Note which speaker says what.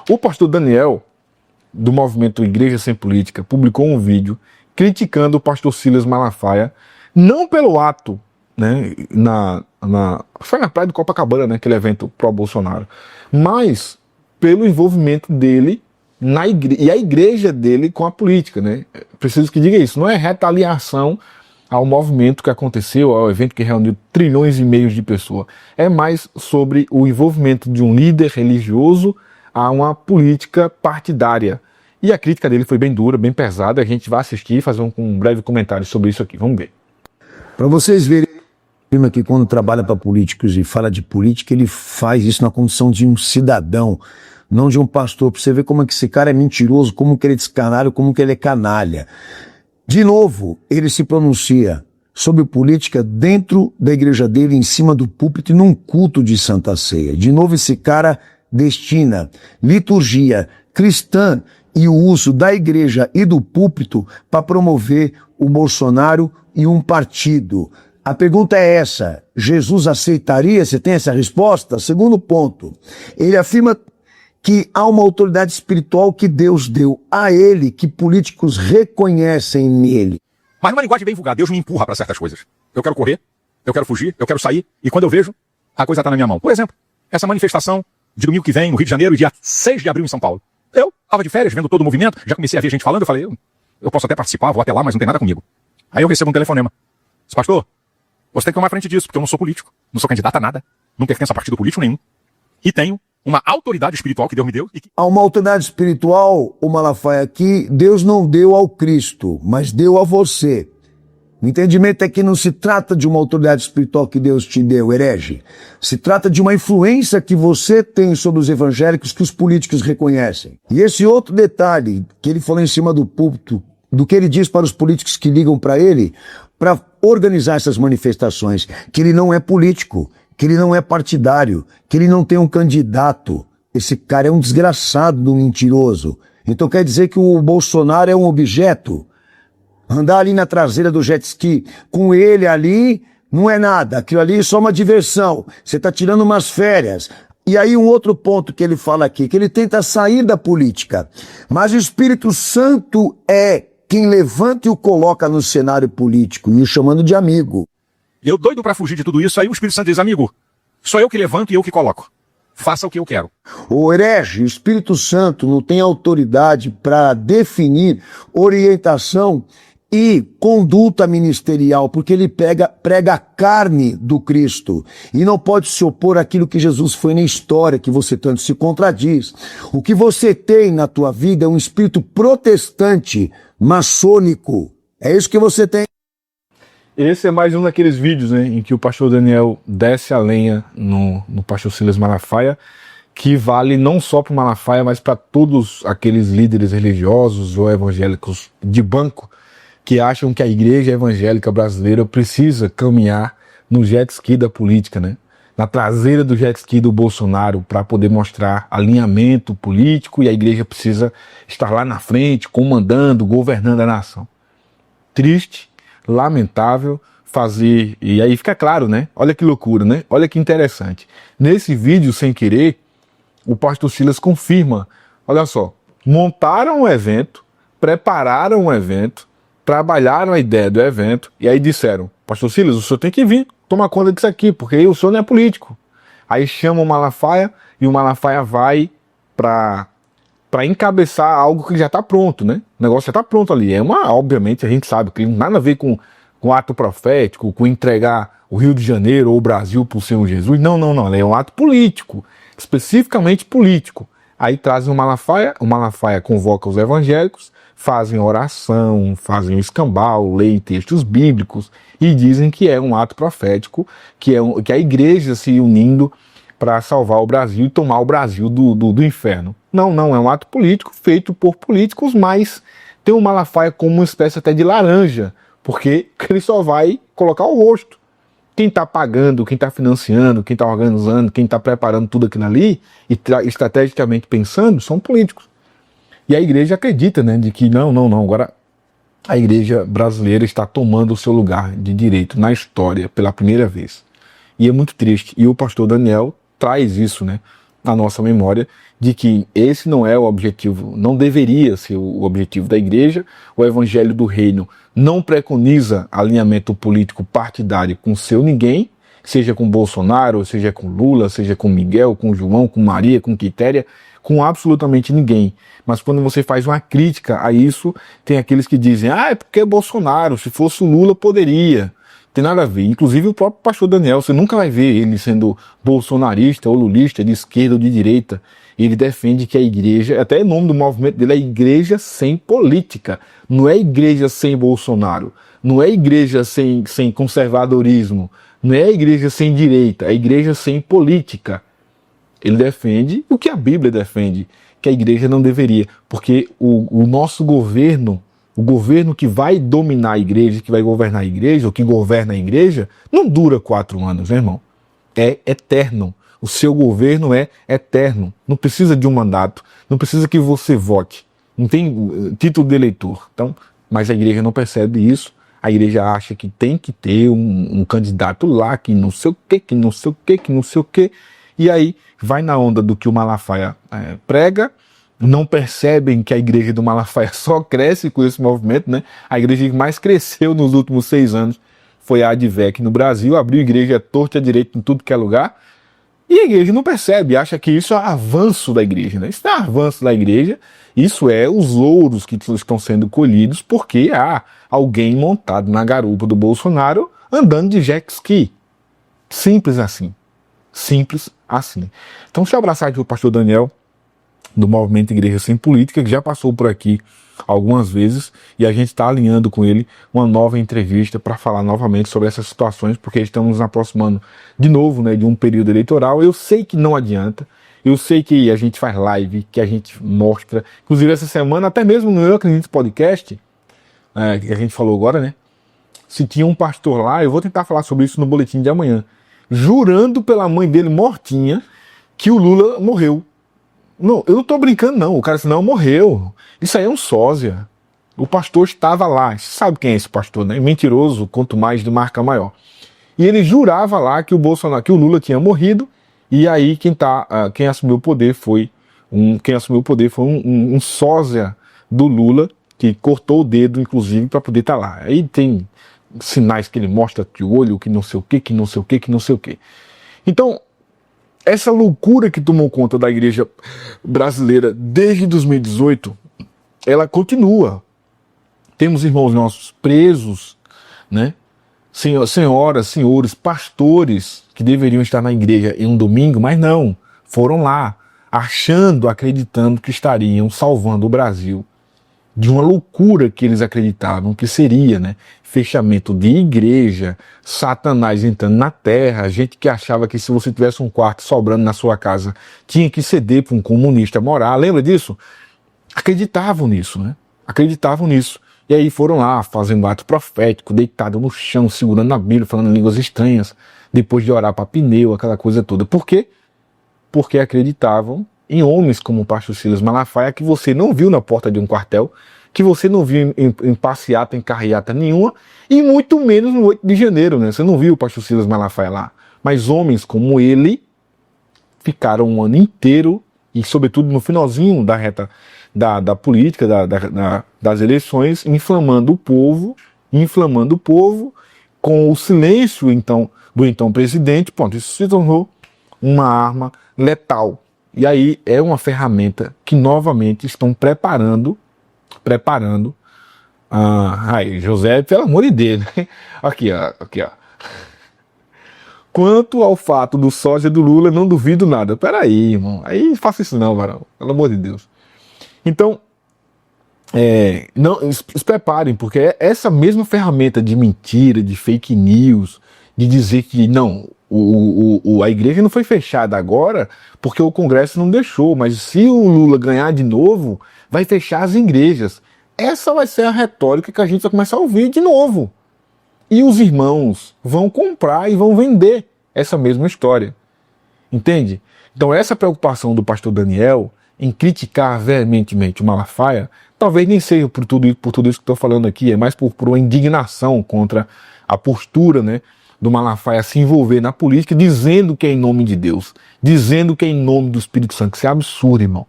Speaker 1: O pastor Daniel, do movimento Igreja Sem Política, publicou um vídeo criticando o pastor Silas Malafaia, não pelo ato, né, foi na praia de Copacabana, né, aquele evento pró-Bolsonaro, mas pelo envolvimento dele na igreja, e a igreja dele com a política, né? Preciso que diga isso, não é retaliação ao movimento que aconteceu, ao evento que reuniu trilhões e meios de pessoas, é mais sobre o envolvimento de um líder religioso a uma política partidária. E a crítica dele foi bem dura, bem pesada, a gente vai assistir e fazer um breve comentário sobre isso aqui, vamos ver.
Speaker 2: Para vocês verem, que quando trabalha para políticos e fala de política, ele faz isso na condição de um cidadão, não de um pastor, para você ver como é que esse cara é mentiroso, como que ele é descanalho, como que ele é canalha. De novo, ele se pronuncia sobre política dentro da igreja dele, em cima do púlpito e num culto de Santa Ceia. De novo, esse cara destina liturgia cristã e o uso da igreja e do púlpito para promover o Bolsonaro e um partido. A pergunta é essa: Jesus aceitaria? Você tem essa resposta? Segundo ponto, ele afirma que há uma autoridade espiritual que Deus deu a ele, que políticos reconhecem nele.
Speaker 3: Mas numa linguagem bem vulgar, Deus me empurra para certas coisas. Eu quero correr, eu quero fugir, eu quero sair, e quando eu vejo, a coisa está na minha mão. Por exemplo, essa manifestação de domingo que vem no Rio de Janeiro, dia 6 de abril em São Paulo. Eu estava de férias, vendo todo o movimento, já comecei a ver gente falando, eu falei, eu posso até participar, vou até lá, mas não tem nada comigo. Aí eu recebo um telefonema. Disse, pastor, você tem que tomar frente disso, porque eu não sou político, não sou candidato a nada, não pertenço a partido político nenhum, e tenho uma autoridade espiritual que Deus me deu.
Speaker 2: Há uma autoridade espiritual, o Malafaia, que Deus não deu ao Cristo, mas deu a você. O entendimento é que não se trata de uma autoridade espiritual que Deus te deu, herege. Se trata de uma influência que você tem sobre os evangélicos que os políticos reconhecem. E esse outro detalhe que ele falou em cima do púlpito, do que ele diz para os políticos que ligam para ele, para organizar essas manifestações, que ele não é político, que ele não é partidário, que ele não tem um candidato. Esse cara é um desgraçado, um mentiroso. Então quer dizer que o Bolsonaro é um objeto? Andar ali na traseira do jet ski com ele ali não é nada. Aquilo ali é só uma diversão. Você está tirando umas férias. E aí um outro ponto que ele fala aqui, que ele tenta sair da política. Mas o Espírito Santo é quem levanta e o coloca no cenário político, e o chamando de amigo.
Speaker 3: Eu doido para fugir de tudo isso, aí o Espírito Santo diz, amigo, sou eu que levanto e eu que coloco. Faça o que eu quero.
Speaker 2: O herege, o Espírito Santo não tem autoridade para definir orientação e conduta ministerial, porque ele prega a carne do Cristo e não pode se opor àquilo que Jesus foi na história, que você tanto se contradiz. O que você tem na tua vida é um espírito protestante, maçônico. É isso que você tem.
Speaker 1: Esse é mais um daqueles vídeos, né, em que o pastor Daniel desce a lenha no pastor Silas Malafaia, que vale não só para o Malafaia, mas para todos aqueles líderes religiosos ou evangélicos de banco que acham que a igreja evangélica brasileira precisa caminhar no jet ski da política, né? Na traseira do jet ski do Bolsonaro, para poder mostrar alinhamento político, e a igreja precisa estar lá na frente, comandando, governando a nação. Triste, lamentável fazer, e aí fica claro, né? Olha que loucura, né? Olha que interessante. Nesse vídeo, sem querer, o pastor Silas confirma, olha só, montaram um evento, prepararam um evento, trabalharam a ideia do evento, e aí disseram, pastor Silas, o senhor tem que vir tomar conta disso aqui, porque o senhor não é político. Aí chamam o Malafaia, e o Malafaia vai para encabeçar algo que já está pronto, né? O negócio já está pronto ali. Obviamente, a gente sabe que não tem nada a ver com ato profético, com entregar o Rio de Janeiro ou o Brasil para o Senhor Jesus. Não. É um ato político, especificamente político. Aí trazem o Malafaia convoca os evangélicos, fazem oração, fazem o escambau, leem textos bíblicos e dizem que é um ato profético, que é a igreja se unindo para salvar o Brasil e tomar o Brasil do inferno. Não, é um ato político feito por políticos, mas tem o Malafaia como uma espécie até de laranja, porque ele só vai colocar o rosto. Quem está pagando, quem está financiando, quem está organizando, quem está preparando tudo aquilo ali, e estrategicamente pensando, são políticos. E a igreja acredita, né, de que não, agora a igreja brasileira está tomando o seu lugar de direito na história pela primeira vez. E é muito triste. E o pastor Daniel traz isso, né, na nossa memória de que esse não é o objetivo, não deveria ser o objetivo da igreja. O evangelho do reino não preconiza alinhamento político partidário com seu ninguém, seja com Bolsonaro, seja com Lula, seja com Miguel, com João, com Maria, com Quitéria, com absolutamente ninguém. Mas quando você faz uma crítica a isso, tem aqueles que dizem, é porque é Bolsonaro, se fosse o Lula poderia. Tem nada a ver. Inclusive o próprio pastor Daniel, você nunca vai ver ele sendo bolsonarista ou lulista, de esquerda ou de direita. Ele defende que a igreja, até o nome do movimento dele é Igreja Sem Política. Não é igreja sem Bolsonaro. Não é igreja sem conservadorismo. Não é igreja sem direita. É igreja sem política. Ele defende o que a Bíblia defende, que a igreja não deveria. Porque o nosso governo, o governo que vai dominar a igreja, que vai governar a igreja, ou que governa a igreja, não dura 4 anos, né, irmão? É eterno. O seu governo é eterno. Não precisa de um mandato. Não precisa que você vote. Não tem título de eleitor. Então, mas a igreja não percebe isso. A igreja acha que tem que ter um candidato lá, que não sei o quê, que não sei o quê, que não sei o quê. E aí vai na onda do que o Malafaia prega. Não percebem que a igreja do Malafaia só cresce com esse movimento, né? A igreja que mais cresceu nos últimos 6 anos foi a Advec no Brasil. Abriu igreja torta à direita em tudo que é lugar. E a igreja não percebe, acha que isso é avanço da igreja, né? Isso não é avanço da igreja, isso é os louros que estão sendo colhidos porque há alguém montado na garupa do Bolsonaro andando de jet ski. Simples assim. Simples assim. Então, deixa eu abraçar aqui o pastor Daniel, do Movimento Igreja Sem Política, que já passou por aqui algumas vezes, e a gente está alinhando com ele uma nova entrevista para falar novamente sobre essas situações, porque estamos nos aproximando de novo, né, de um período eleitoral. Eu sei que não adianta, eu sei que a gente faz live, que a gente mostra, inclusive essa semana, até mesmo no Eu Acredito Podcast, que a gente falou agora, né, se tinha um pastor lá, eu vou tentar falar sobre isso no boletim de amanhã, jurando pela mãe dele mortinha que o Lula morreu. Não, eu não tô brincando não, o cara disse, não, morreu. Isso aí é um sósia. O pastor estava lá, você sabe quem é esse pastor, né? Mentiroso, quanto mais de marca maior. E ele jurava lá que o Lula tinha morrido, e aí quem assumiu o poder foi um sósia do Lula, que cortou o dedo, inclusive, para poder estar lá. Aí tem sinais que ele mostra que o olho, que não sei o que, que não sei o que, que não sei o que. Então, essa loucura que tomou conta da igreja brasileira desde 2018, ela continua. Temos irmãos nossos presos, né? Senhoras, senhores, pastores que deveriam estar na igreja em um domingo, mas não, foram lá, achando, acreditando que estariam salvando o Brasil de uma loucura que eles acreditavam que seria, né? Fechamento de igreja, Satanás entrando na terra, gente que achava que se você tivesse um quarto sobrando na sua casa, tinha que ceder para um comunista morar. Lembra disso? Acreditavam nisso, né? Acreditavam nisso. E aí foram lá, fazendo ato profético, deitado no chão, segurando a Bíblia, falando línguas estranhas, depois de orar para pneu, aquela coisa toda. Por quê? Porque acreditavam em homens como o pastor Silas Malafaia, que você não viu na porta de um quartel, que você não viu em passeata, em carreata nenhuma, e muito menos no 8 de janeiro, né? Você não viu o pastor Silas Malafaia lá. Mas homens como ele ficaram um ano inteiro, e sobretudo no finalzinho da reta da política, das eleições, inflamando o povo com o silêncio do então presidente. Pronto, isso se tornou uma arma letal. E aí é uma ferramenta que novamente estão preparando. Aí, José, pelo amor de Deus. Aqui, ó. Quanto ao fato do sósia do Lula, não duvido nada. Peraí, irmão. Aí faça isso não, varão. Pelo amor de Deus. Então, se preparem, porque essa mesma ferramenta de mentira, de fake news, de dizer que não, a igreja não foi fechada agora porque o Congresso não deixou, mas se o Lula ganhar de novo, vai fechar as igrejas. Essa vai ser a retórica que a gente vai começar a ouvir de novo. E os irmãos vão comprar e vão vender essa mesma história. Entende? Então essa preocupação do pastor Daniel em criticar veementemente o Malafaia, talvez nem seja por tudo isso que estou falando aqui, é mais por uma indignação contra a postura, né, do Malafaia se envolver na política, dizendo que é em nome de Deus, dizendo que é em nome do Espírito Santo. Isso é absurdo, irmão.